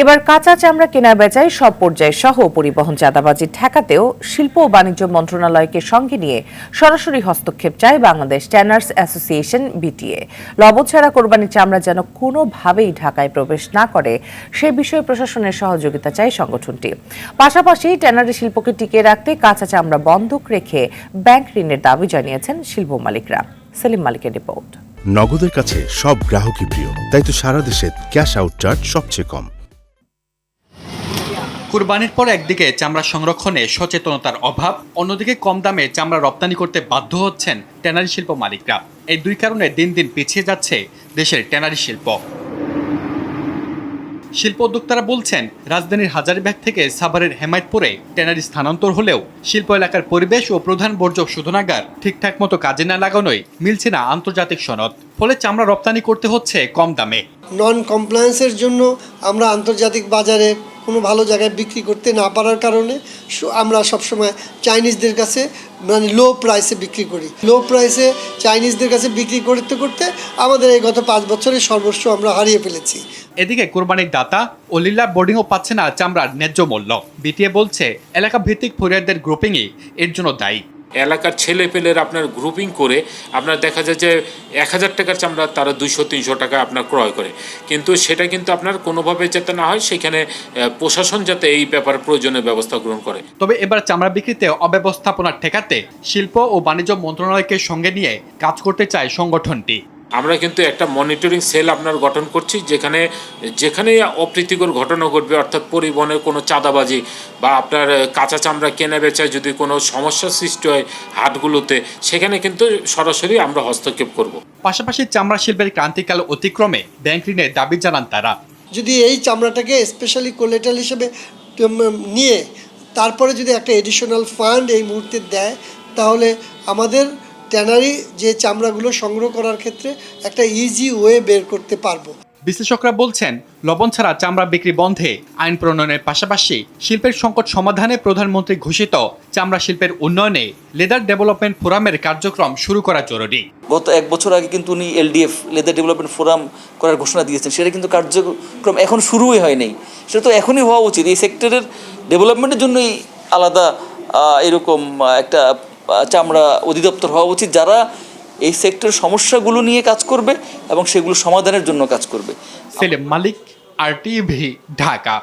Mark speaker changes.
Speaker 1: এবার কাঁচা চামড়া কেনা বেচায় সব পর্যায়ে সহ পরিবহন চাঁদাবাজি ঠেকাতেও শিল্প ও বাণিজ্য মন্ত্রণালয়কে সঙ্গে নিয়ে সরাসরি হস্তক্ষেপ চায় বাংলাদেশ ট্যানার্স অ্যাসোসিয়েশন বিটিএ। লবণ ছাড়া কোরবানির চামড়া যেন কোনোভাবেই ঢাকায় প্রবেশ না করে সে বিষয়ে প্রশাসনের সহযোগিতা চায় সংগঠনটি। পাশাপাশি ট্যানারি শিল্পকে টিকিয়ে রাখতে কাঁচা চামড়া বন্ধক রেখে ব্যাংক ঋণের দাবি জানিয়েছেন শিল্প মালিকরা। সেলিম মালিকের রিপোর্ট।
Speaker 2: নগদের কাছে সব গ্রাহকই প্রিয়, তাই তো সারা দেশে ক্যাশ আউট চার্জ সবচেয়ে কম।
Speaker 3: কুরবানির পর একদিকে চামড়া সংরক্ষণে সচেতনতার অভাব, অন্যদিকে কম দামে চামড়া রপ্তানি করতে বাধ্য হচ্ছেন ট্যানারি শিল্প মালিকরা। এই দুই কারণে দিন দিন পিছিয়ে যাচ্ছে দেশের ট্যানারি শিল্প। শিল্প উদ্যোক্তারা বলছেন, রাজধানীর হাজারীবাগ থেকে সাভারের হেমায়েতপুরে ট্যানারি স্থানান্তর হলেও শিল্প এলাকার পরিবেশ ও প্রধান বর্জ্য শোধনাগার ঠিকঠাক মতো কাজে না লাগানোয় মিলছে না আন্তর্জাতিক সনদ। ফলে চামড়া রপ্তানি করতে হচ্ছে কম দামে।
Speaker 4: নন কমপ্লায়েন্সের জন্য আমরা আন্তর্জাতিক বাজারে কোনো ভালো জায়গায় বিক্রি করতে না পারার কারণে আমরা সবসময় চাইনিজদের কাছে লো প্রাইসে বিক্রি করি। লো প্রাইসে চাইনিজদের কাছে বিক্রি করতে করতে আমাদের এই গত 5 বছরের সর্বস্ব আমরা হারিয়ে ফেলেছি।
Speaker 3: এদিকে কোরবানির দাতা ও লিল্লা বোর্ডিংও পাচ্ছে না চামড়ার ন্যায্য মূল্য। বিটিএ বলছে, এলাকা ভিত্তিক ফরিয়াদের গ্রুপিংই এর জন্য দায়ী।
Speaker 5: এলাকার ছেলে পেলের আপনার গ্রুপিং করে আপনার দেখা যায় যে 1000 টাকার চামড়া তারা 200-300 টাকা আপনার ক্রয় করে, কিন্তু সেটা কিন্তু আপনার কোনোভাবে যাতে না হয় সেখানে প্রশাসন যাতে এই ব্যাপারে প্রয়োজনীয় ব্যবস্থা গ্রহণ করে।
Speaker 3: তবে এবার চামড়া বিক্রিতে অব্যবস্থাপনা ঠেকাতে শিল্প ও বাণিজ্য মন্ত্রণালয়কে সঙ্গে নিয়ে কাজ করতে চায় সংগঠনটি।
Speaker 5: আমরা কিন্তু একটা মনিটরিং সেল আপনার গঠন করছি, যেখানে অপ্রীতিকর ঘটনা ঘটবে, অর্থাৎ পরিবহনের কোনো চাঁদাবাজি বা আপনার কাঁচা চামড়া কেনা বেচায় যদি কোনো সমস্যার সৃষ্টি হয় হাটগুলোতে, সেখানে কিন্তু সরাসরি আমরা হস্তক্ষেপ করব।
Speaker 3: পাশাপাশি চামড়া শিল্পের ক্রান্তিকাল অতিক্রমে ব্যাংক ঋণের দাবি জানান তারা।
Speaker 4: যদি এই চামড়াটাকে স্পেশালি কোলেটারাল হিসেবে নিয়ে তারপরে যদি একটা এডিশনাল ফান্ড এই মুহূর্তে দেয়, তাহলে আমাদের ট্যানারি যে চামড়াগুলো সংগ্রহ করার ক্ষেত্রে একটা ইজি ওয়ে বের করতে পারবো।
Speaker 3: বিশ্লেষকরা বলছেন, লবণ ছাড়া চামড়া বিক্রি বন্ধে আইন প্রণয়নের পাশাপাশি শিল্পের সংকট সমাধানে প্রধানমন্ত্রী ঘোষিত চামড়া শিল্পের উন্নয়নে লেদার ডেভেলপমেন্ট ফোরামের কার্যক্রম শুরু করা জরুরি।
Speaker 6: গত 1 বছর আগে কিন্তু উনি এলডিএফ লেদার ডেভেলপমেন্ট ফোরাম করার ঘোষণা দিয়েছেন, সেটা কিন্তু কার্যক্রম এখন শুরুই হয়নি। সেটা তো এখনই হওয়া উচিত। এই সেক্টরের ডেভেলপমেন্টের জন্যই আলাদা এরকম একটা চামড়া অধিদপ্তর হওয়া উচিত, যারা এই সেক্টরের সমস্যাগুলো নিয়ে কাজ করবে এবং সেগুলো সমাধানের জন্য কাজ করবে।
Speaker 3: সেলিম মালিক, RTV, ঢাকা।